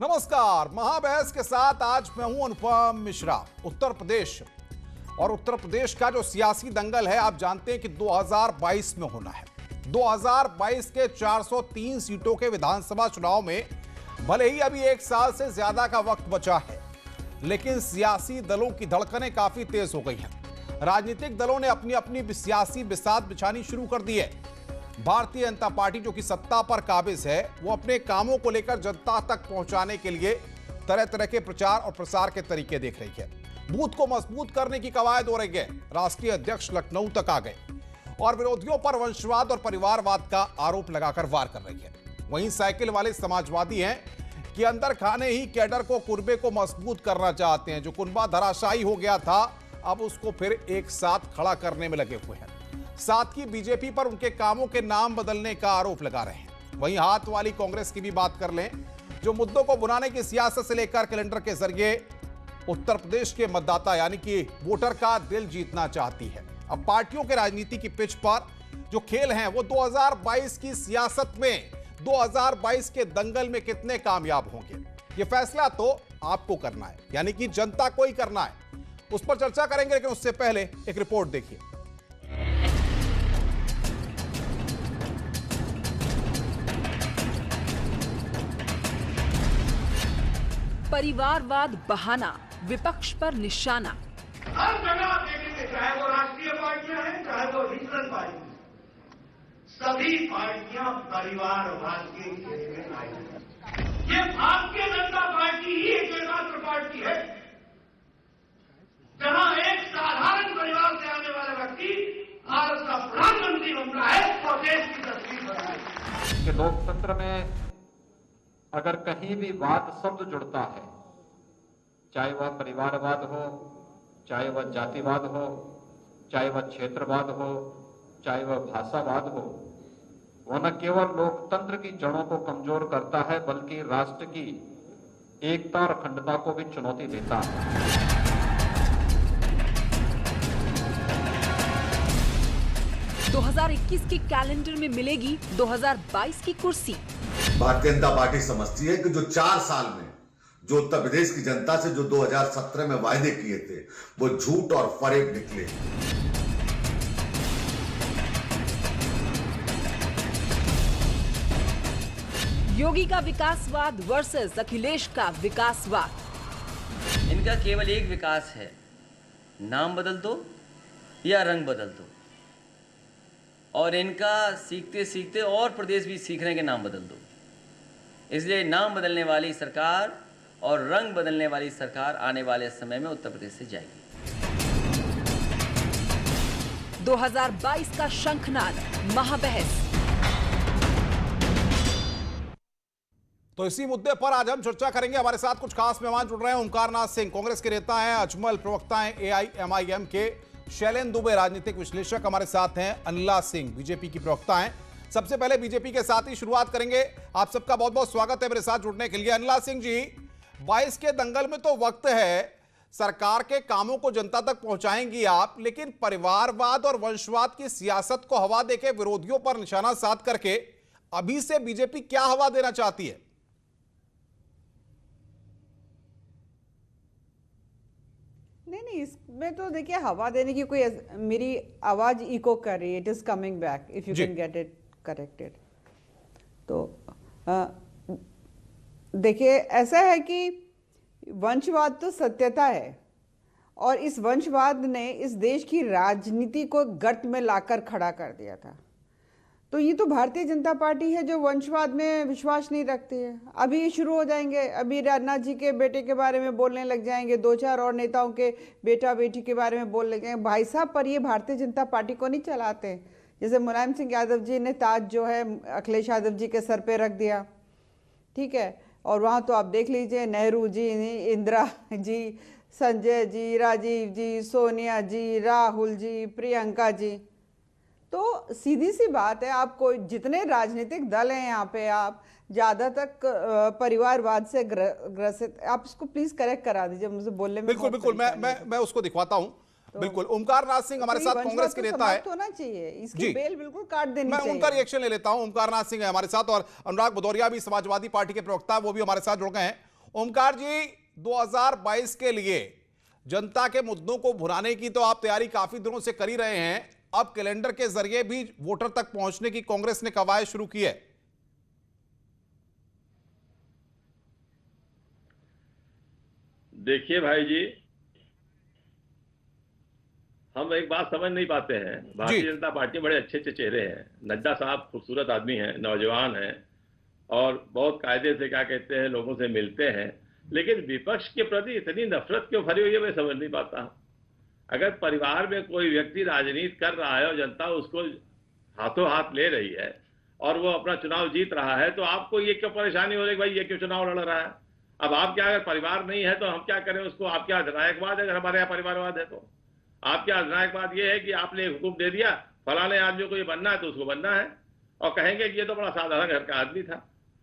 नमस्कार, महाबहस के साथ आज मैं हूं अनुपम मिश्रा। उत्तर प्रदेश का जो सियासी दंगल है, आप जानते हैं कि 2022 में होना है। 2022 के 403 सीटों के विधानसभा चुनाव में भले ही अभी एक साल से ज्यादा का वक्त बचा है, लेकिन सियासी दलों की धड़कनें काफी तेज हो गई हैं। राजनीतिक दलों ने अपनी अपनी सियासी बिसात बिछानी शुरू कर दी है। भारतीय जनता पार्टी जो कि सत्ता पर काबिज है, वो अपने कामों को लेकर जनता तक पहुंचाने के लिए तरह तरह के प्रचार और प्रसार के तरीके देख रही है। बूथ को मजबूत करने की कवायद हो रही है। राष्ट्रीय अध्यक्ष लखनऊ तक आ गए और विरोधियों पर वंशवाद और परिवारवाद का आरोप लगाकर वार कर रही है। वहीं साइकिल वाले समाजवादी हैं कि अंदर खाने ही कैडर को कुर्बे को मजबूत करना चाहते हैं। जो कुनबा धराशायी हो गया था, अब उसको फिर एक साथ खड़ा करने में लगे हुए हैं। साथ ही बीजेपी पर उनके कामों के नाम बदलने का आरोप लगा रहे हैं। वहीं हाथ वाली कांग्रेस की भी बात कर लें, जो मुद्दों को बुनाने की सियासत से लेकर कैलेंडर के जरिए उत्तर प्रदेश के मतदाता यानी कि वोटर का दिल जीतना चाहती है। अब पार्टियों के राजनीति की पिच पर जो खेल हैं, वो 2022 की सियासत में 2022 के दंगल में कितने कामयाब होंगे, ये फैसला तो आपको करना है, यानी कि जनता को ही करना है। उस पर चर्चा करेंगे, लेकिन उससे पहले एक रिपोर्ट देखिए। परिवारवाद बहाना, विपक्ष पर निशाना। हर जगह देखेंगे, चाहे वो राष्ट्रीय पार्टियां हैं, चाहे वो रीजनल पार्टी, सभी पार्टियां परिवारवाद के घेरे में आई हैं। ये भारतीय जनता पार्टी ही एकमात्र पार्टी है जहां एक साधारण परिवार से आने वाला व्यक्ति भारत का प्रधानमंत्री बनता है और देश की तस्वीर बनाए। कि लोकतंत्र में अगर कहीं भी वाद शब्द जुड़ता है, चाहे वह परिवारवाद हो, चाहे वह जातिवाद हो, चाहे वह क्षेत्रवाद हो, चाहे वह भाषावाद हो, वह न केवल लोकतंत्र की जड़ों को कमजोर करता है, बल्कि राष्ट्र की एकता और अखंडता को भी चुनौती देता है। 2021 के कैलेंडर में मिलेगी 2022 की कुर्सी। भारतीय जनता पार्टी समझती है कि जो 4 साल में जो उत्तर प्रदेश की जनता से जो 2017 में वायदे किए थे, वो झूठ और फरेब निकले। योगी का विकासवाद वर्सेस अखिलेश का विकासवाद। इनका केवल एक विकास है, नाम बदल दो या रंग बदल दो। और इनका सीखते सीखते और प्रदेश भी सीख रहे हैं कि नाम बदल दो। इसलिए नाम बदलने वाली सरकार और रंग बदलने वाली सरकार आने वाले समय में उत्तर प्रदेश से जाएगी। 2022 का शंखनाद, महाबहस। तो इसी मुद्दे पर आज हम चर्चा करेंगे। हमारे साथ कुछ खास मेहमान जुड़ रहे हैं। ओमकार नाथ सिंह कांग्रेस के नेता हैं, अजमल प्रवक्ता हैं AIMIM के, शैलेंद्र दुबे राजनीतिक विश्लेषक हमारे साथ हैं, अनिला सिंह बीजेपी की प्रवक्ता हैं। सबसे पहले बीजेपी के साथ ही शुरुआत करेंगे। आप सबका बहुत बहुत स्वागत है मेरे साथ जुड़ने के लिए। अनिला सिंह जी, 22 के दंगल में तो वक्त है, सरकार के कामों को जनता तक पहुंचाएंगी आप, लेकिन परिवारवाद और वंशवाद की सियासत को हवा देके विरोधियों पर निशाना साध करके अभी से बीजेपी क्या हवा देना चाहती है? नहीं, इसमें तो देखिए हवा देने की कोई, मेरी आवाज इको कर रही है। It is coming back, if you can get it corrected. तो देखिए, ऐसा है कि वंशवाद तो सत्यता है, और इस वंशवाद ने इस देश की राजनीति को गर्त में लाकर खड़ा कर दिया था। तो ये तो भारतीय जनता पार्टी है जो वंशवाद में विश्वास नहीं रखती है। अभी ये शुरू हो जाएंगे, अभी राजनाथ जी के बेटे के बारे में बोलने लग जाएंगे, 2-4 और नेताओं के बेटा बेटी के बारे में बोलने लग जाएंगे। भाई साहब, पर ये भारतीय जनता पार्टी को नहीं चलाते। जैसे मुलायम सिंह यादव जी ने ताज जो है अखिलेश यादव जी के सर पे रख दिया, ठीक है, और वहाँ तो आप देख लीजिए, नेहरू जी, इंदिरा जी, संजय जी, राजीव जी, सोनिया जी, राहुल जी, प्रियंका जी। तो सीधी सी बात है, आपको जितने राजनीतिक दल हैं यहाँ पे, आप ज्यादा तक परिवारवाद से ग्रसित। आप इसको प्लीज करेक्ट करा दीजिए, मुझे बोलने में बिल्कुल मैं उसको दिखवाता हूँ। तो बिल्कुल। ओमकार नाथ सिंह हमारे साथ कांग्रेस के नेता है। होना चाहिए, इसकी बेल बिल्कुल काट देनी मैं चाहिए। उनका रिएक्शन ले लेता हूं। ओमकार नाथ सिंह है हमारे साथ, और अनुराग भदौरिया भी समाजवादी पार्टी के प्रवक्ता है, वो भी हमारे साथ जुड़ गए हैं। ओमकार जी, 2022 के लिए जनता के मुद्दों को भुनाने की तो आप तैयारी काफी दिनों से कर ही रहे हैं। अब कैलेंडर के जरिए भी वोटर तक पहुंचने की कांग्रेस ने कवायद शुरू की है। देखिए भाई जी, हम एक बात समझ नहीं पाते हैं। भारतीय जनता पार्टी बड़े अच्छे अच्छे चेहरे हैं। नड्डा साहब खूबसूरत आदमी हैं, नौजवान हैं और बहुत कायदे से क्या कहते हैं लोगों से मिलते हैं, लेकिन विपक्ष के प्रति इतनी नफरत क्यों भरी हुई है, मैं समझ नहीं पाता। अगर परिवार में कोई व्यक्ति राजनीति कर रहा है और जनता उसको हाथों हाथ ले रही है और वो अपना चुनाव जीत रहा है, तो आपको ये क्यों परेशानी हो रही भाई, ये क्यों चुनाव लड़ रहा है? अब आप क्या, अगर परिवार नहीं है तो हम क्या करें उसको? आप क्या अधिनायकवाद है? अगर हमारे यहाँ परिवारवाद है तो आप क्या अधिनायकवाद ये है कि आपने हुक्म दे दिया फलाने आदमी को ये बनना है तो उसको बनना है और कहेंगे कि ये तो बड़ा साधारण घर का आदमी था।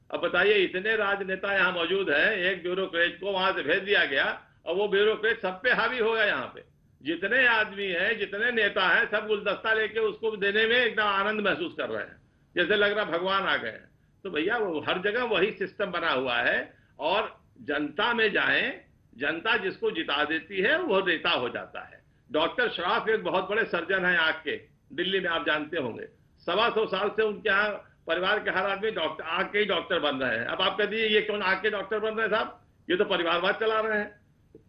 अब बताइए, इतने राजनेता यहाँ मौजूद हैं, एक ब्यूरोक्रेट को वहां से भेज दिया गया और वो ब्यूरोक्रेट सब पे हावी हो गया। यहाँ पे जितने आदमी हैं, जितने नेता हैं, सब गुलदस्ता लेके उसको देने में एकदम आनंद महसूस कर रहे हैं, जैसे लग रहा भगवान आ गए। तो भैया वो हर जगह वही सिस्टम बना हुआ है और जनता में जाएं, जनता जिसको जिता देती है वो नेता हो जाता है। डॉक्टर श्रॉफ एक बहुत बड़े सर्जन हैं आंख के, दिल्ली में आप जानते होंगे। 125 साल से उनके यहाँ परिवार के हर आदमी डॉक्टर आंख के ही डॉक्टर बन रहे हैं। अब आप कह दीजिए ये क्यों आंख के डॉक्टर बन रहे हैं साहब? ये तो परिवारवाद चला रहे हैं,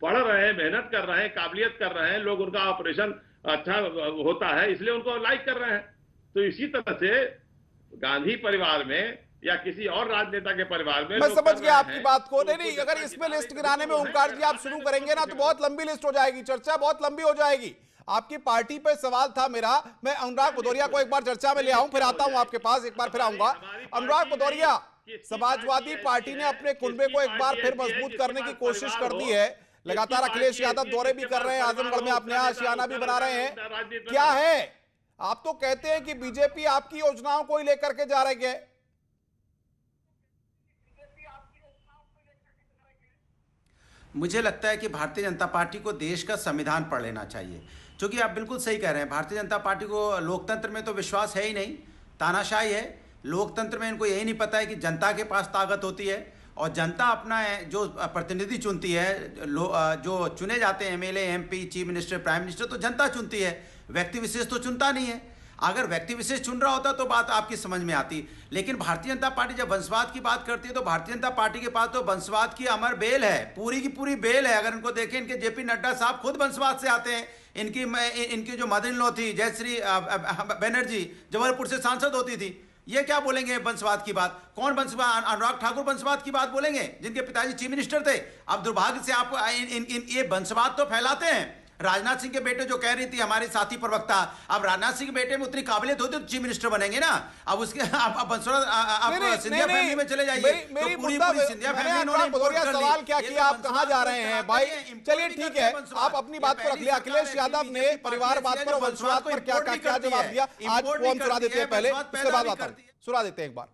पढ़ रहे हैं, मेहनत कर रहे हैं, काबिलियत कर रहे हैं, लोग उनका ऑपरेशन अच्छा होता है इसलिए उनको लाइक कर रहे हैं। तो इसी तरह से गांधी परिवार में या किसी और राजनेता के परिवार में मैं समझ गया आपकी बात को। नहीं, अगर इसमें लिस्ट गिनाने में ओमकार जी आप शुरू करेंगे ना तो बहुत लंबी लिस्ट हो जाएगी, चर्चा बहुत लंबी हो जाएगी। आपकी पार्टी पे सवाल था मेरा, मैं अनुराग भदौरिया को एक बार चर्चा में ले आऊं, फिर आता हूं आपके पास, एक बार फिर आऊंगा। अनुराग भदौरिया, समाजवादी पार्टी ने अपने कुनबे को एक बार फिर मजबूत करने की कोशिश कर दी है। लगातार अखिलेश यादव दौरे भी कर रहे हैं, आजमगढ़ में अपने यहाँ आशियाना भी बना रहे हैं। क्या है, आप तो कहते हैं कि बीजेपी आपकी योजनाओं को ही लेकर के जा रही है। मुझे लगता है कि भारतीय जनता पार्टी को देश का संविधान पढ़ लेना चाहिए, क्योंकि आप बिल्कुल सही कह रहे हैं। भारतीय जनता पार्टी को लोकतंत्र में तो विश्वास है ही नहीं, तानाशाही है। लोकतंत्र में इनको यही नहीं पता है कि जनता के पास ताकत होती है और जनता अपना जो प्रतिनिधि चुनती है, जो चुने जाते हैं MLA, MP, chief minister, prime minister, तो जनता चुनती है, व्यक्ति विशेष तो चुनता नहीं है। अगर व्यक्ति विशेष चुन रहा होता तो बात आपकी समझ में आती। लेकिन भारतीय जनता पार्टी जब वंशवाद की बात करती है तो भारतीय जनता पार्टी के पास तो वंशवाद की अमर बेल है, पूरी की पूरी बेल है। अगर इनको देखें, इनके जेपी नड्डा साहब खुद वंशवाद से आते हैं। इनकी जो मदर इन लॉ थी जयश्री बनर्जी, जबलपुर से सांसद होती थी। ये क्या बोलेंगे वंशवाद की बात? कौन वंशवाद? अनुराग ठाकुर वंशवाद की बात बोलेंगे जिनके पिताजी चीफ मिनिस्टर थे। अब दुर्भाग्य से आप ये वंशवाद तो फैलाते हैं। राजनाथ सिंह के बेटे जो कह रही थी हमारी साथी प्रवक्ता, अब राजनाथ सिंह के बेटे में उतनी काबिलियत होती तो चीफ मिनिस्टर बनेंगे ना। अब उसके आप सिंधिया फैमिली में चले जाइए। मेरी सिंधिया फैमिली सवाल क्या किया, आप कहां जा रहे हैं भाई? चलिए ठीक है, आप अपनी बात को रख लिया। अखिलेश यादव ने परिवारवाद पर, वंशवाद पर क्या जवाब दिया, आज वो हम सुना देते हैं, पहले उसके बाद आता हूं, सुना देते हैं एक बार।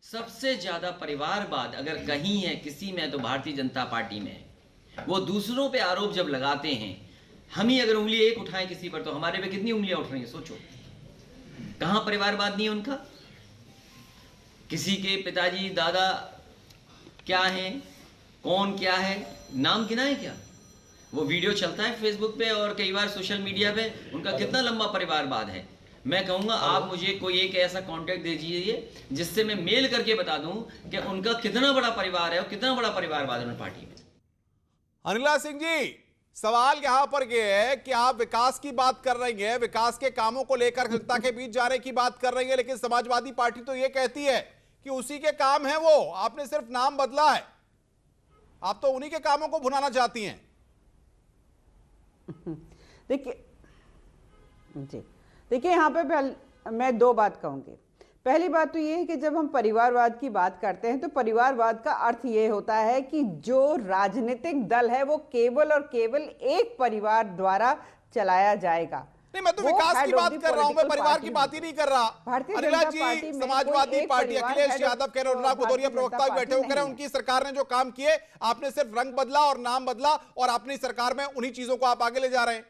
सबसे ज्यादा परिवारवाद अगर कहीं है किसी में तो भारतीय जनता पार्टी में। वो दूसरों पे आरोप जब लगाते हैं, हम ही अगर उंगली एक उठाएं किसी पर तो हमारे पे कितनी उंगलियां उठ रही हैं, सोचो। कहां परिवारवाद नहीं है उनका? किसी के पिताजी दादा क्या हैं, कौन क्या है, नाम गिना है क्या? वो वीडियो चलता है फेसबुक पे और कई बार सोशल मीडिया पे, उनका कितना लंबा परिवारवाद है। मैं कहूंगा आप मुझे कोई एक ऐसा कांटेक्ट दे दीजिए जिससे मैं मेल करके बता दूं कि उनका कितना बड़ा परिवार है और कितना बड़ा परिवारवाद है पार्टी में। अनिला सिंह जी, सवाल यहां पर यह है कि आप विकास की बात कर रही है, विकास के कामों को लेकर जनता के बीच जाने की बात कर रही है, लेकिन समाजवादी पार्टी तो यह कहती है कि उसी के काम है वो, आपने सिर्फ नाम बदला है। आप तो उन्हीं के कामों को भुनाना चाहती हैं। देखिए यहाँ पे मैं दो बात कहूंगी। पहली बात तो ये है कि जब हम परिवारवाद की बात करते हैं तो परिवारवाद का अर्थ ये होता है कि जो राजनीतिक दल है वो केवल और केवल एक परिवार द्वारा चलाया जाएगा। नहीं, मैं तो विकास की बात कर रहा हूं, मैं परिवार की बात ही नहीं कर रहा। अनिला जी, समाजवादी पार्टी, अखिलेश यादव कह रहे, अनुराग भदौरिया प्रवक्ता भी बैठे हुए कह रहे, उनकी सरकार ने जो काम किए, आपने सिर्फ रंग बदला और नाम बदला और अपनी सरकार में उन्हीं चीजों को आप आगे ले जा रहे हैं।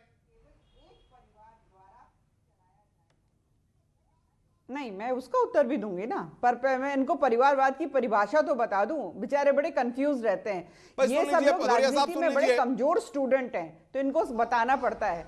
नहीं, मैं उसका उत्तर भी दूंगी ना, पर मैं इनको परिवारवाद की परिभाषा तो बता दूं। बेचारे बड़े कंफ्यूज रहते हैं। ये सब लोग राजनीति में बड़े कमजोर स्टूडेंट हैं, तो इनको बताना पड़ता है,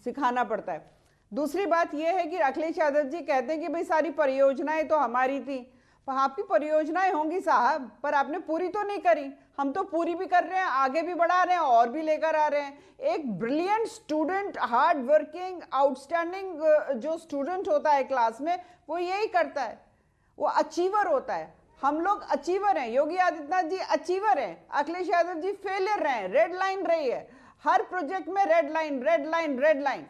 सिखाना पड़ता है। दूसरी बात यह है कि अखिलेश यादव जी कहते हैं कि भाई सारी परियोजनाएं तो हमारी थी। आपकी परियोजनाएं होंगी साहब, पर आपने पूरी तो नहीं करी। हम तो पूरी भी कर रहे हैं, आगे भी बढ़ा रहे हैं और भी लेकर आ रहे हैं। एक brilliant student, hard working, outstanding जो स्टूडेंट होता है क्लास में, वो यही करता है, वो अचीवर होता है। हम लोग अचीवर हैं, योगी आदित्यनाथ जी अचीवर हैं, अखिलेश यादव जी फेलियर रहे हैं, रेड लाइन रही है हर प्रोजेक्ट में, red line red line red line.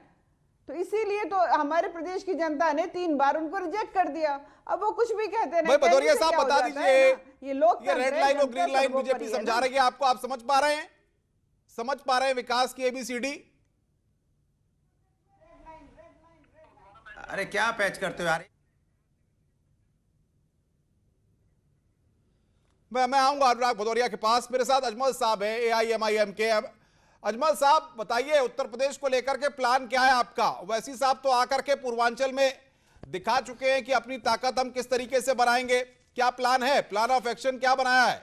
तो इसीलिए तो हमारे प्रदेश की जनता ने 3 बार उनको रिजेक्ट कर दिया। अब वो कुछ भी कहते हैं। भदौरिया साहब बता दीजिए, ये लोग रेड लाइन और ग्रीन लाइन बीजेपी समझा रही है आपको, आप समझ पा रहे हैं? समझ पा रहे हैं विकास की ABCD? अरे क्या पैच करते हो यार। मैं आऊंगा अनुराग भदौरिया के पास। मेरे साथ अजमल साहब है, AIMIM के। अजमल साहब बताइए, उत्तर प्रदेश को लेकर के प्लान क्या है आपका? वैसी साहब तो आकर के पूर्वांचल में दिखा चुके हैं कि अपनी ताकत हम किस तरीके से बनाएंगे। क्या प्लान है, प्लान ऑफ एक्शन क्या बनाया है?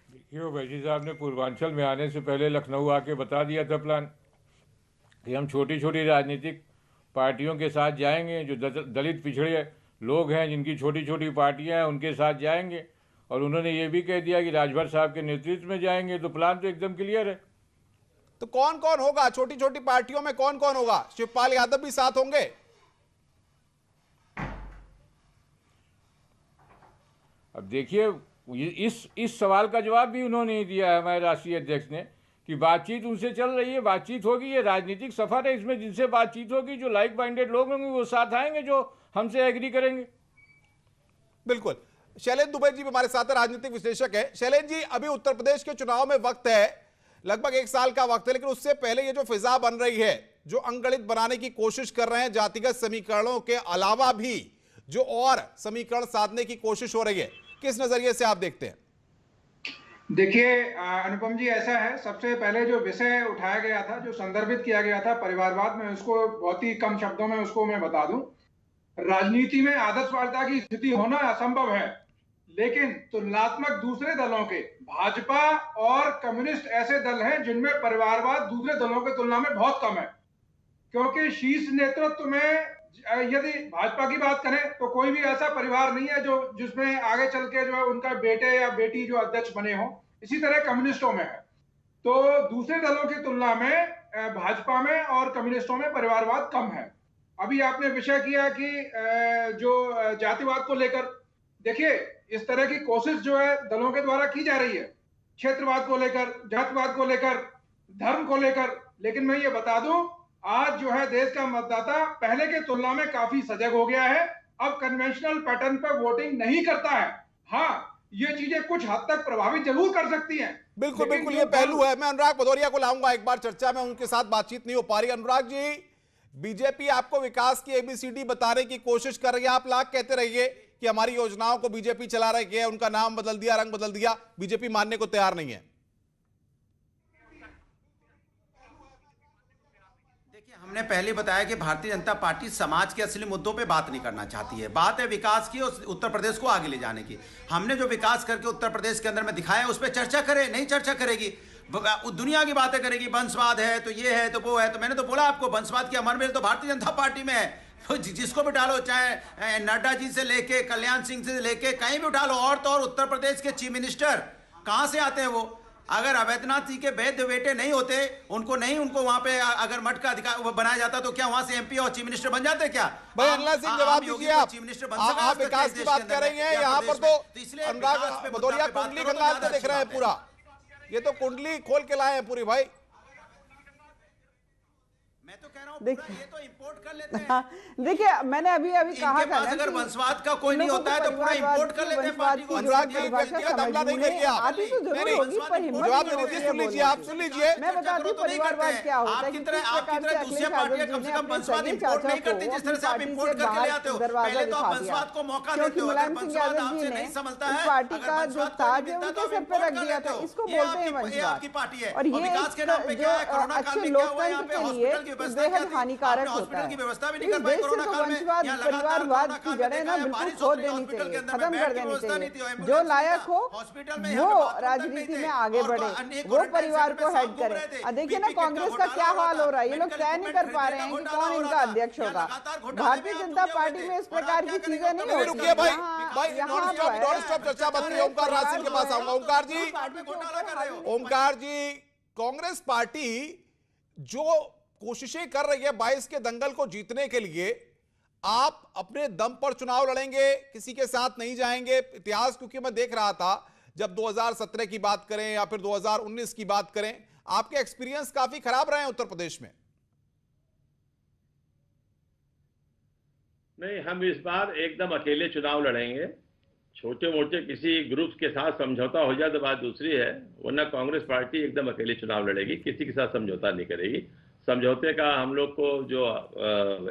देखिए, ओवैसी साहब ने पूर्वांचल में आने से पहले लखनऊ आके बता दिया था प्लान कि हम छोटी छोटी राजनीतिक पार्टियों के साथ जाएंगे, जो दलित पिछड़े लोग हैं, जिनकी छोटी छोटी पार्टियां हैं, उनके साथ जाएंगे। और उन्होंने ये भी कह दिया कि राजभर साहब के नेतृत्व में जाएंगे। तो प्लान तो एकदम क्लियर है। तो कौन कौन होगा छोटी छोटी पार्टियों में? कौन कौन होगा? शिवपाल यादव भी साथ होंगे? अब देखिए, इस सवाल का जवाब भी उन्होंने नहीं दिया है हमारे राष्ट्रीय अध्यक्ष ने, कि बातचीत उनसे चल रही है, बातचीत होगी। ये राजनीतिक सफर है, इसमें जिनसे बातचीत होगी, जो लाइक माइंडेड लोग होंगे वो साथ आएंगे, जो हमसे एग्री करेंगे। बिल्कुल। शैलेंद्र दुबे जी भी हमारे साथ राजनीतिक विश्लेषक है। शैलेंद्र जी, अभी उत्तर प्रदेश के चुनाव में वक्त है, लगभग 1 साल का वक्त है, लेकिन उससे पहले ये जो फिजा बन रही है, जो अंगगणित बनाने की कोशिश कर रहे हैं, जातिगत समीकरणों के अलावा भी जो और समीकरण साधने की कोशिश हो रही है, किस नजरिए से आप देखते हैं? देखिए अनुपम जी, ऐसा है, सबसे पहले जो विषय उठाया गया था, जो संदर्भित किया गया था परिवारवाद में, उसको बहुत ही कम शब्दों में उसको मैं बता दूं। राजनीति में आदर्शवादिता की स्थिति होना असंभव है, लेकिन तुलनात्मक दूसरे दलों के, भाजपा और कम्युनिस्ट ऐसे दल हैं जिनमें परिवारवाद दूसरे दलों की तुलना में बहुत कम है। क्योंकि शीर्ष नेतृत्व में यदि भाजपा की बात करें तो कोई भी ऐसा परिवार नहीं है जो जिसमें आगे चल के जो है उनका बेटे या बेटी जो अध्यक्ष बने हो। इसी तरह कम्युनिस्टों में है। तो दूसरे दलों की तुलना में भाजपा में और कम्युनिस्टों में परिवारवाद कम है। अभी आपने विषय किया कि जो जातिवाद को लेकर, देखिए इस तरह की कोशिश जो है दलों के द्वारा की जा रही है, क्षेत्रवाद को लेकर, जातिवाद को लेकर, धर्म को लेकर। लेकिन मैं ये बता दूं, आज जो है देश का मतदाता पहले के तुलना में काफी सजग हो गया है। अब कन्वेंशनल पैटर्न पर वोटिंग नहीं करता है। हाँ, ये चीजें कुछ हद तक प्रभावित जरूर कर सकती हैं। बिल्कुल बिल्कुल, ये पहलू है। मैं अनुराग भदौरिया को लाऊंगा एक बार चर्चा में, उनके साथ बातचीत नहीं हो पा रही। अनुराग जी, बीजेपी आपको विकास की ABCD बताने की कोशिश कर रही है। आप लाख कहते रहिए कि हमारी योजनाओं को बीजेपी चला रही है, उनका नाम बदल दिया, रंग बदल दिया, बीजेपी मानने को तैयार नहीं है। हमने पहले बताया कि भारतीय जनता पार्टी समाज के असली मुद्दों पे बात नहीं करना चाहती है। बात है विकास की और उत्तर प्रदेश को आगे ले जाने की। हमने जो विकास करके उत्तर प्रदेश के अंदर में दिखाया उस पर चर्चा करे, नहीं चर्चा करेगी, दुनिया की बातें करेगी। वंशवाद है तो ये है तो वो है। तो मैंने तो बोला आपको, वंशवाद की अमर मेल तो भारतीय जनता पार्टी में है। तो जिसको भी डालो, चाहे नड्डा जी से लेके कल्याण सिंह से लेके कहीं भी उठा लो। और तो और उत्तर प्रदेश के चीफ मिनिस्टर कहाँ से आते हैं वो? अगर अवैधनाथ जी के वैद्य बेटे नहीं होते, उनको वहां पे अगर मठ का अधिकार बनाया जाता तो क्या वहां से MP और चीफ मिनिस्टर बन जाते क्या? भाई अनला सिंह, जवाब दीजिए आप। आप विकास की बात कर रही हैं, यहाँ पर तो अनुराग भदौरिया कुंडली खंगाल के देख रहे हैं पूरा। ये तो कुंडली खोल के लाए हैं पूरी। भाई मैं तो कह रहा हूँ ये तो इंपोर्ट कर हाँ, देखिए मैंने अभी कहा था ना अगर वंशवाद का कोई नहीं होता है तो पूरा इंपोर्ट कर लेते हैं पार्टी को। आती तो जरूर होगी पर हिम्मत नहीं होती है बोलने की। आप सुन लीजिए, मैं बताती हूँ परिवारवाद क्या होता है। आपकी तरह दूसरी पार्टियां कम से कम वंशवाद इंपोर्ट नहीं करती जिस तरह से आप इंपोर्ट करके ले आते हो। पहले तो आप वंशवाद को मौका देते हो, अगर वंशवाद आपसे नहीं समझता है, पार्टी का जो ताज है उनके सर पे रख दिया था, इसको बोलते हैं वंशवाद। आपकी पार्टी है और ये विकास के नाम पे क्या है? कोरोना काल अच्छे में क्या हुआ? यहाँ पे लोकतंत्र के हॉस्पिटल की लिए व्यवस्था बेहद हानिकारक होता हॉस्पिटल की है। व्यवस्था भी नहीं इस कर पाई देश से कोरोना तो काल में। वंशवाद यहाँ लगातार परिवारवाद कोरोना की काल में जड़ें ना देखा है, बिल्कुल बारिश खोद होती है, देनी हॉस्पिटल के चाहिए, अंदर खत्म में कर बेड की देनी व्यवस्था नहीं थी, चाहिए। एम्बुलेंस जो नहीं लायक था, हो हॉस्पिटल में वो यहाँ पे बाथरूम तक राजनीति नहीं में थे, आगे और बढ़े, अन्य वो क्वारंटाइन परिवार सेंटर को में हेड सब घूम करे। रहे थे। अब देखिए ना पीपी किट का कांग्रेस का घोटाला क्या हो रहा हाल था, हो रहा है, ये लोग मेडिकल तय नहीं कर इक्विपमेंट पा खरीदने रहे का हैं कि घोटाला कौन हो इनका रहा था। अध्यक्ष यहाँ होगा। लगातार घोटाले भारतीय में आप जनता डूबे पार्टी हुए में थे। इस प्रकार की चीजें नहीं होती। रुकिए भाई, भाई यहाँ नॉन जो है स्टॉप चर्चा बंद नहीं। ओमकार राज सिंह के पास आऊंगा। ओमकार जी, ओमकार जी, कांग्रेस पार्टी जो कोशिशें कर रही है 22 के दंगल को जीतने के लिए, आप अपने दम पर चुनाव लड़ेंगे, किसी के साथ नहीं जाएंगे? इतिहास क्योंकि मैं देख रहा था जब 2017 की बात करें या फिर 2019 की बात करें, आपके एक्सपीरियंस काफी खराब रहे हैं उत्तर प्रदेश में। नहीं, हम इस बार एकदम अकेले चुनाव लड़ेंगे। छोटे मोटे किसी ग्रुप के साथ समझौता हो जाए तो बात दूसरी है, वरना कांग्रेस पार्टी एकदम अकेले चुनाव लड़ेगी, किसी के साथ समझौता नहीं करेगी। समझौते का हम लोग को जो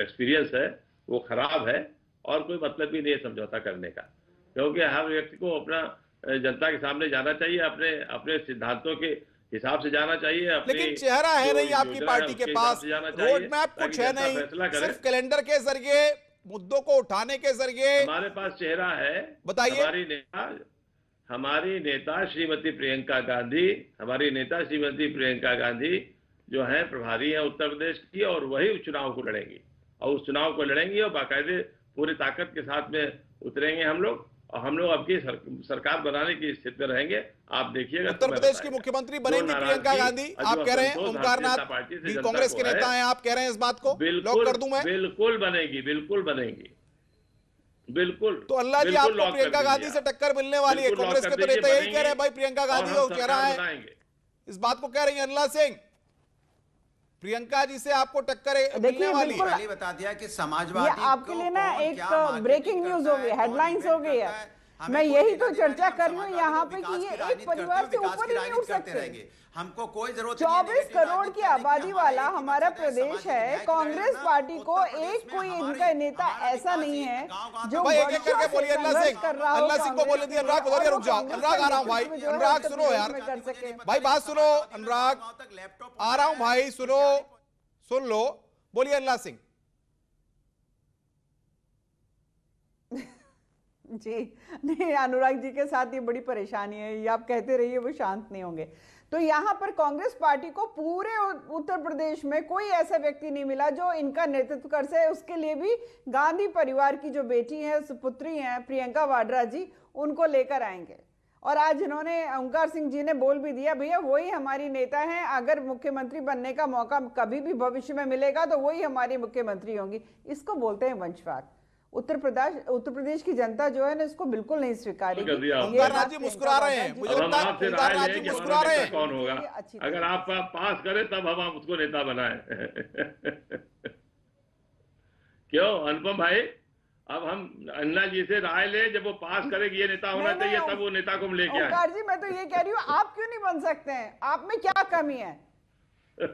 एक्सपीरियंस है वो खराब है और कोई मतलब भी नहीं है समझौता करने का, क्योंकि हर व्यक्ति को अपना जनता के सामने जाना चाहिए, अपने अपने सिद्धांतों के हिसाब से जाना चाहिए। लेकिन चेहरा है नहीं आपकी पार्टी के पास, रोड मैप कुछ है नहीं, सिर्फ कैलेंडर के जरिए मुद्दों को उठाने के जरिए हमारे पास चेहरा है। बताइए। हमारी नेता श्रीमती प्रियंका गांधी जो है प्रभारी है उत्तर प्रदेश की, और वही उस चुनाव को लड़ेंगी और उस चुनाव को लड़ेंगी और बाकायदे पूरी ताकत के साथ में उतरेंगे हम लोग, और हम लोग आपकी सरकार बनाने की स्थिति में रहेंगे। आप देखिएगा उत्तर प्रदेश की मुख्यमंत्री बनेंगी प्रियंका गांधी, आप कह रहे हैं। ओमकार नाथ कांग्रेस के नेता हैं, आप कह रहे हैं इस बात को लॉक कर दूं मैं? बिल्कुल बनेगी, बिल्कुल बनेगी, बिल्कुल। तो अल्लाह जी, आपको प्रियंका गांधी से टक्कर मिलने वाली है। कांग्रेस के तो नेता यही कह रहे हैं भाई प्रियंका गांधी को कह रहा है, इस बात को कह रही है अनला सिंह, प्रियंका जी से आपको टक्कर मिलने वाली है। पहले बता दिया कि समाजवादी आपके लिए ना एक ब्रेकिंग न्यूज हो गई, हेडलाइंस हो गई है। मैं यही तो चर्चा कर रही हूँ यहाँ पे कि ये एक परिवार से ऊपर ही नहीं उठ सकते। हमको कोई जरूरत 24 करोड़ की आबादी वाला हमारा प्रदेश है। कांग्रेस पार्टी को एक कोई इनका नेता ऐसा नहीं है जो एक एक करके बोलिए। अल्लाह सिंह को बोले दिए। अनुराग उधर रुक जाओ, अनुराग आ रहा हूँ भाई, अनुराग सुनो यार भाई, बात सुनो, अनुराग आ रहा हूँ भाई, सुनो, सुन लो, बोलिए अल्लाह सिंह जी। नहीं, अनुराग जी के साथ ये बड़ी परेशानी है, ये आप कहते रहिए, वो शांत नहीं होंगे। तो यहाँ पर कांग्रेस पार्टी को पूरे उत्तर प्रदेश में कोई ऐसा व्यक्ति नहीं मिला जो इनका नेतृत्व कर सके। उसके लिए भी गांधी परिवार की जो बेटी है, सुपुत्री हैं प्रियंका वाड्रा जी, उनको लेकर आएंगे। और आज इन्होंने, ओंकार सिंह जी ने बोल भी दिया, भैया वही हमारी नेता हैं, अगर मुख्यमंत्री बनने का मौका कभी भी भविष्य में मिलेगा तो वही हमारी मुख्यमंत्री होंगी। इसको बोलते हैं वंशवाद। उत्तर प्रदेश की जनता जो है ना, इसको बिल्कुल नहीं स्वीकारेगी। ओंकार राज जी मुस्कुरा रहे हैं, मुझे लगता है ओंकार राज जी मुस्कुरा रहे हैं। कौन होगा अगर आप पास करें तब हम उसको नेता बनाए। क्यों अनुपम भाई, अब हम अन्ना जी से राय ले, जब वो पास करेगी ये नेता होना चाहिए, तब वो नेता को हम लेके आए। ओंकार जी, मैं तो ये कह रही हूँ, आप क्यों नहीं बन सकते हैं? आप में क्या कमी है?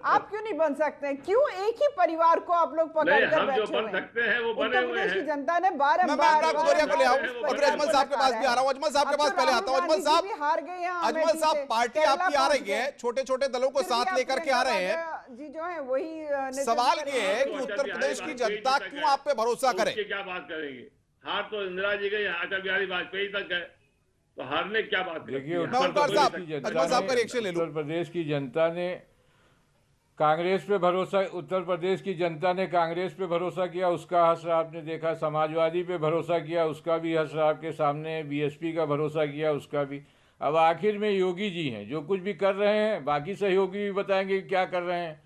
आप क्यों नहीं बन सकते हैं? क्यों एक ही परिवार को आप लोग पकड़ कर बैठे जो बन सकते हैं वो बने हुए हैं। की जनता ने बारम्बार को ले आओ, अजमल साहब के पास भी आ रहा हूं, अजमल साहब के पास पहले आता हूं। अजमल साहब हार गए हैं, अजमल साहब पार्टी आपकी आ रही है, छोटे छोटे दलों को साथ लेकर के आ रहे हैं जी, जो है वही। सवाल ये है कि उत्तर प्रदेश की जनता क्यों आप पे भरोसा करे? क्या बात करेंगे? हार तो इंदिरा जी गई, अटल बिहारी वाजपेयी तक गए, तो हारने क्या बात? देखिए, उत्तर प्रदेश की जनता ने कांग्रेस पे भरोसा, उत्तर प्रदेश की जनता ने कांग्रेस पे भरोसा किया, उसका असर आपने देखा। समाजवादी पे भरोसा किया, उसका भी असर आपके सामने। बीएसपी का भरोसा किया, उसका भी। अब आखिर में योगी जी हैं, जो कुछ भी कर रहे हैं, बाकी सहयोगी भी बताएंगे क्या कर रहे हैं।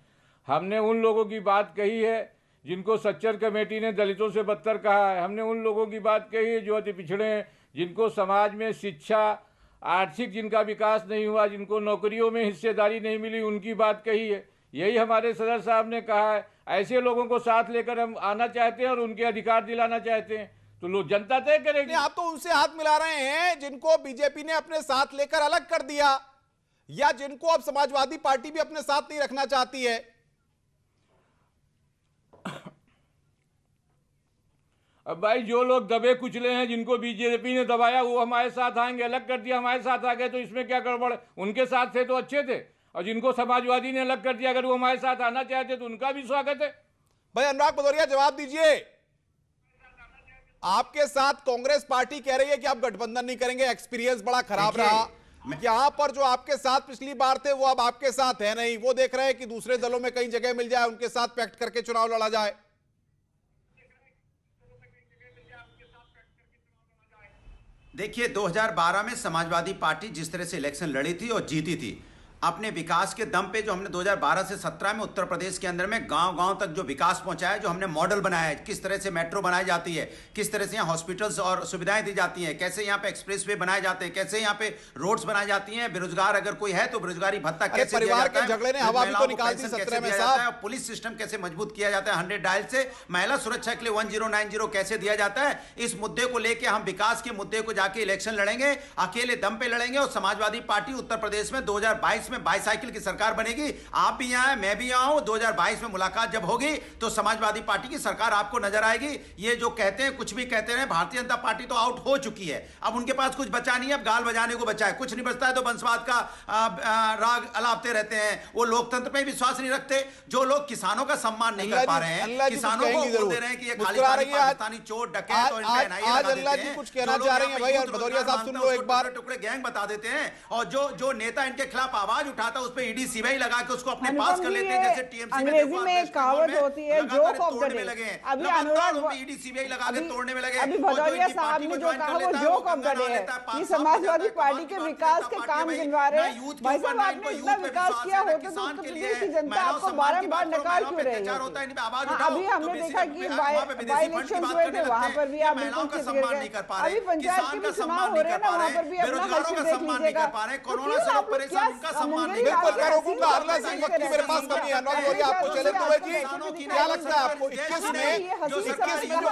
हमने उन लोगों की बात कही है जिनको सच्चर कमेटी ने दलितों से बदतर कहा है। हमने उन लोगों की बात कही है जो अति पिछड़े हैं, जिनको समाज में शिक्षा, आर्थिक जिनका विकास नहीं हुआ, जिनको नौकरियों में हिस्सेदारी नहीं मिली, उनकी बात कही है। यही हमारे सदर साहब ने कहा है। ऐसे लोगों को साथ लेकर हम आना चाहते हैं और उनके अधिकार दिलाना चाहते हैं, तो लोग जनता तय करेगी। आप तो उनसे हाथ मिला रहे हैं जिनको बीजेपी ने अपने साथ लेकर अलग कर दिया, या जिनको अब समाजवादी पार्टी भी अपने साथ नहीं रखना चाहती है। अब भाई जो लोग दबे कुचले हैं, जिनको बीजेपी ने दबाया, वो हमारे साथ आएंगे। अलग कर दिया, हमारे साथ आ गए, तो इसमें क्या गड़बड़ है? उनके साथ थे तो अच्छे थे, और जिनको समाजवादी ने अलग कर दिया, अगर वो हमारे साथ आना चाहते तो उनका भी स्वागत है। भाई अनुराग भदौरिया, जवाब दीजिए। आपके साथ कांग्रेस पार्टी कह रही है कि आप गठबंधन नहीं करेंगे, एक्सपीरियंस बड़ा खराब रहा। यहां पर जो आपके साथ पिछली बार थे वो अब आपके साथ है नहीं, वो देख रहे हैं कि दूसरे दलों में कई जगह मिल जाए, उनके साथ पैक्ट करके चुनाव लड़ा जाए। देखिए, 2012 में समाजवादी पार्टी जिस तरह से इलेक्शन लड़ी थी और जीती थी, अपने विकास के दम पे, जो हमने 2012 से 17 में उत्तर प्रदेश के अंदर में गांव-गांव तक जो विकास पहुंचाया, जो हमने मॉडल बनाया है, किस तरह से मेट्रो बनाई जाती है, किस तरह से यहाँ हॉस्पिटल्स और सुविधाएं दी जाती हैं, कैसे यहाँ पे एक्सप्रेसवे बनाए जाते हैं, कैसे यहाँ पे रोड्स बनाई जाती हैं, बेरोजगार अगर कोई है तो बेरोजगारी भत्ता कैसे दिया जाता है, झगड़े ने हवा भी तो निकाल दी 17 में साहब, पुलिस सिस्टम कैसे मजबूत किया जाता है 100 डायल से, महिला सुरक्षा के लिए 1090 कैसे दिया जाता है। इस मुद्दे को लेकर हम विकास के मुद्दे को जाके इलेक्शन लड़ेंगे, अकेले दम पे लड़ेंगे। और समाजवादी पार्टी उत्तर प्रदेश में 2022 में बाईसाइकिल की सरकार बनेगी। आप भी यहां हैं, मैं भी यहां हूं। 2022 में मुलाकात जब होगी तो समाजवादी पार्टी की सरकार आपको नजर आएगी। ये जो कहते हैं, कुछ भी कहते रहे, भारतीय जनता पार्टी तो आउट हो चुकी है, अब उनके पास कुछ बचा नहीं है, अब गाल बजाने को बचा है। कुछ नहीं बचता है तो वंशवाद का राग अलापते रहते हैं। वो लोकतंत्र में विश्वास नहीं रखते। जो लोग किसानों का सम्मान नहीं कर पा रहे हैं, किसानों को बोल दे रहे हैं कि ये खालिस्तानी चोर डकैत और इनका एनआईए लगा देते हैं, कुछ कहना चाह रहे हैं भाई, और भदौरिया साहब सुन लो एक बार, टुकड़े गैंग बता देते हैं। और जो नेता इनके खिलाफ आवाज उठाता है उस पर ईडी सीबीआई लगा के उसको अपने पास कर लेते हैं। जैसे टीएमसी अंग्रेजी में एक कहावत होती है, जोक ऑफ द डे। अभी अनुराग ईडी सीबीआई लगा के तोड़ने में लगे। अभी भदौरिया साहब ने जो कहा वो जोक ऑफ द डे है कि समाजवादी पार्टी के विकास के काम गिनवा रहे हैं। भाई साहब, आपने इतना विकास किया होता तो उत्तर प्रदेश की जनता आपको बारंबार नकार क्यों रही है? अभी हमने देखा कि बाई इलेक्शन हुए थे, वहां पर भी आप बिल्कुल चित गिर गए। अभी पंचायत के भी चुनाव हो रहे हैं ना, वहां पर भी अपना हर्ष देख लीजिएगा। मेरे पास कमी है आपको चले तो जी, क्या लगता है आपको 21 में जो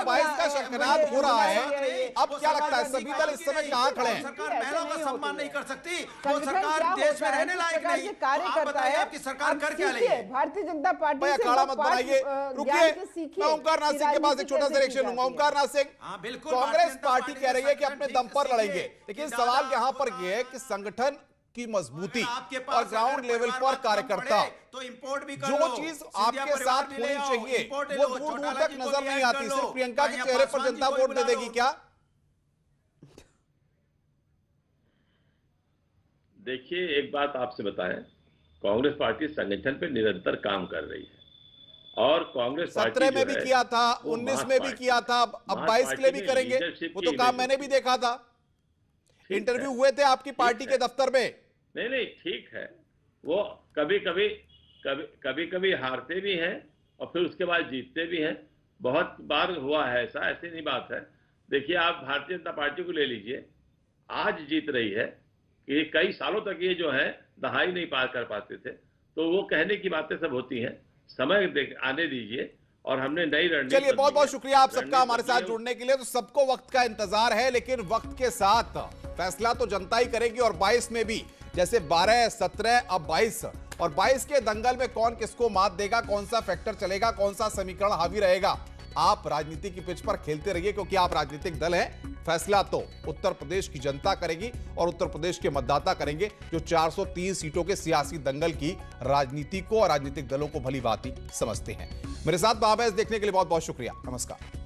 22 का शंखनाद हो रहा है, अब क्या लगता है सभी दल इस समय कहां खड़े हैं? सरकार महिलाओं का सम्मान नहीं कर सकती, वो सरकार देश में रहने लायक नहीं। कार्य करता है आपकी सरकार कर क्या रही है? भारतीय जनता पार्टी से अखाड़ा मत बनाइए, रुकिए। मैं ओमकार नाथ सिंह के पास एक छोटा सा रिएक्शन लूंगा। ओमकार नाथ सिंह, कांग्रेस पार्टी कह रही है कि अपने दम पर लड़ेंगे, लेकिन सवाल यहां पर यह है कि संगठन की मजबूती और ग्राउंड लेवल पर कार्यकर्ता, तो इंपोर्ट भी जो चीज आपके साथ होनी चाहिए वो दूर दूर तक नजर नहीं आती। सिर्फ प्रियंका के चेहरे पर जनता वोट दे देगी क्या? देखिए, एक बात आपसे बताएं, कांग्रेस पार्टी संगठन पे निरंतर काम कर रही है और कांग्रेस 17 में भी किया था, 19 में भी किया था, अब 22 के लिए भी करेंगे। वो तो काम मैंने भी देखा था, इंटरव्यू हुए थे आपकी पार्टी के दफ्तर में। नहीं, ठीक है। वो कभी कभी हारते भी हैं और फिर उसके बाद जीतते भी हैं। बहुत बार हुआ है ऐसा, ऐसी नहीं बात है। देखिए, आप भारतीय जनता पार्टी को ले लीजिए, आज जीत रही है कि कई सालों तक ये जो है दहाई नहीं पार कर पाते थे। तो वो कहने की बातें सब होती हैं, समय आने दीजिए और हमने नई रणनीति। चलिए, बहुत बहुत शुक्रिया आप सबका हमारे साथ जुड़ने के लिए। तो सबको वक्त का इंतजार है, लेकिन वक्त के साथ फैसला तो जनता ही करेगी। और 22 में भी जैसे 12, 17, अब 22 और 22 के दंगल में कौन किसको मात देगा, कौन सा फैक्टर चलेगा, कौन सा समीकरण हावी रहेगा, आप राजनीति की पिच पर खेलते रहिए, क्योंकि आप राजनीतिक दल हैं। फैसला तो उत्तर प्रदेश की जनता करेगी और उत्तर प्रदेश के मतदाता करेंगे, जो 403 सीटों के सियासी दंगल की राजनीति को और राजनीतिक दलों को भली भांति समझते हैं। मेरे साथ बाबैस देखने के लिए बहुत बहुत शुक्रिया। नमस्कार।